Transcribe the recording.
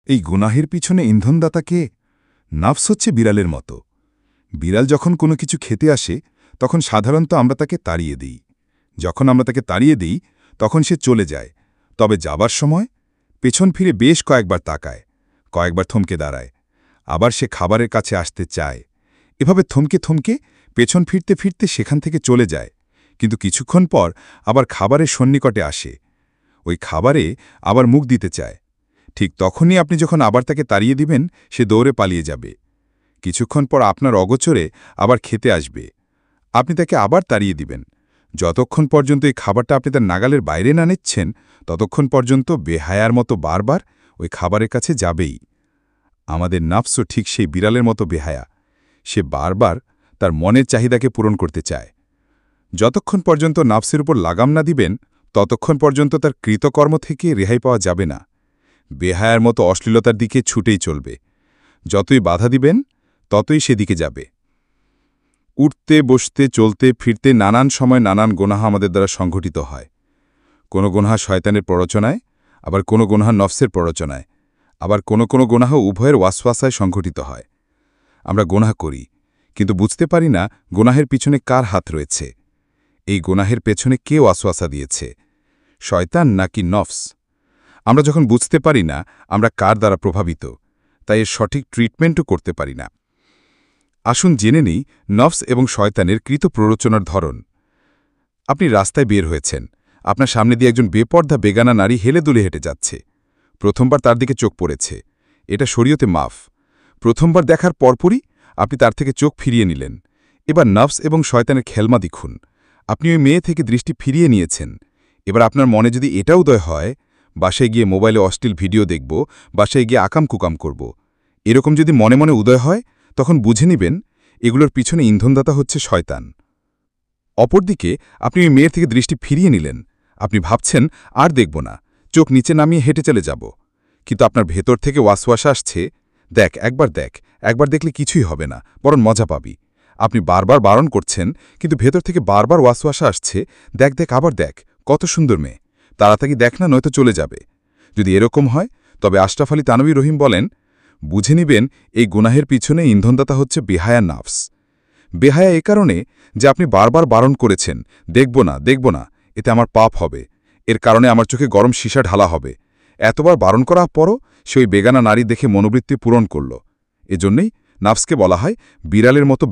এই গুনাহের পিছনে ইন্ধনদাতা কে? নাফস হচ্ছে বিড়ালের মতো। বিড়াল যখন কোনো কিছু খেতে আসে তখন সাধারণত আমরা তাকে তাড়িয়ে দিই। যখন আমরা তাকে তাড়িয়ে দিই তখন সে চলে যায়, তবে যাবার সময় পেছন ফিরে বেশ কয়েকবার তাকায়, কয়েকবার থমকে দাঁড়ায়, আবার সে খাবারের কাছে আসতে চায়। এভাবে থমকে থমকে পেছন ফিরতে ফিরতে সেখান থেকে চলে যায়, কিন্তু কিছুক্ষণ পর আবার খাবারের সন্নিকটে আসে। ওই খাবারে আবার মুখ দিতে চায়। ঠিক তখনই আপনি যখন আবার তাকে তাড়িয়ে দিবেন, সে দৌড়ে পালিয়ে যাবে। কিছুক্ষণ পর আপনার অগোচরে আবার খেতে আসবে। আপনি তাকে আবার তাড়িয়ে দিবেন। যতক্ষণ পর্যন্ত এই খাবারটা আপনি তার নাগালের বাইরে না নিচ্ছেন, ততক্ষণ পর্যন্ত বেহায়ার মতো বারবার ওই খাবারের কাছে যাবেই। আমাদের নাফসও ঠিক সেই বিড়ালের মতো বেহায়া। সে বারবার তার মনের চাহিদাকে পূরণ করতে চায়। যতক্ষণ পর্যন্ত নাফসের উপর লাগাম না দিবেন, ততক্ষণ পর্যন্ত তার কৃতকর্ম থেকে রেহাই পাওয়া যাবে না। বেহায়ার মতো অশ্লীলতার দিকে ছুটেই চলবে। যতই বাধা দিবেন, ততই সেদিকে যাবে। উঠতে বসতে চলতে ফিরতে নানান সময় নানান গোনাহা আমাদের দ্বারা সংঘটিত হয়। কোনো গোনাহা শয়তানের প্ররোচনায়, আবার কোনো গোনাহা নফসের প্ররোচনায়, আবার কোনো কোনো গোনাহা উভয়ের ওয়াসওয়াসায় সংঘটিত হয়। আমরা গোনাহা করি, কিন্তু বুঝতে পারি না গোনাহের পিছনে কার হাত রয়েছে। এই গোনাহের পেছনে কে ওয়াসওয়াসা দিয়েছে, শয়তান নাকি নফস? আমরা যখন বুঝতে পারি না আমরা কার দ্বারা প্রভাবিত, তাই এর সঠিক ট্রিটমেন্টও করতে পারি না। আসুন জেনে নিই নফস এবং শয়তানের কৃত প্ররোচনার ধরন। আপনি রাস্তায় বের হয়েছেন, আপনার সামনে দিয়ে একজন বেপর্দা বেগানা নারী হেলে দুলে হেঁটে যাচ্ছে। প্রথমবার তার দিকে চোখ পড়েছে, এটা শরীয়তে মাফ। প্রথমবার দেখার পরপরই আপনি তার থেকে চোখ ফিরিয়ে নিলেন। এবার নফস এবং শয়তানের খেলমা দেখুন। আপনি ওই মেয়ে থেকে দৃষ্টি ফিরিয়ে নিয়েছেন। এবার আপনার মনে যদি এটা উদয় হয়, বাসায় গিয়ে মোবাইলে অশ্লীল ভিডিও দেখব, বাসায় গিয়ে আকাম কুকাম করব, এরকম যদি মনে মনে উদয় হয়, তখন বুঝে নেবেন এগুলোর পিছনে ইন্ধনদাতা হচ্ছে শয়তান। অপরদিকে আপনি ওই মেয়ের থেকে দৃষ্টি ফিরিয়ে নিলেন। আপনি ভাবছেন আর দেখব না, চোখ নিচে নামিয়ে হেঁটে চলে যাব। কিন্তু আপনার ভেতর থেকে ওয়াসওয়াসা আসছে, দেখ, একবার দেখলে কিছুই হবে না, বরং মজা পাবি। আপনি বারবার বারণ করছেন, কিন্তু ভেতর থেকে বারবার ওয়াসওয়াসা আসছে, দেখ, আবার দেখ, কত সুন্দর মেয়ে, তাড়াতাড়ি দেখ না, নয়তো চলে যাবে। যদি এরকম হয়, তবে আশরাফ আলী তানভী রহিম বলেন, বুঝে নিবেন এই গুনাহের পিছনে ইন্ধনদাতা হচ্ছে বেহায়া নাফস। বেহায়া এ কারণে যে আপনি বারবার বারণ করেছেন, দেখব না, এতে আমার পাপ হবে, এর কারণে আমার চোখে গরম সীসা ঢালা হবে। এতবার বারণ করার পরও সে ওই বেগানা নারী দেখে মনোবৃত্তি পূরণ করল। এজন্যই নাফসকে বলা হয় বিড়ালের মতো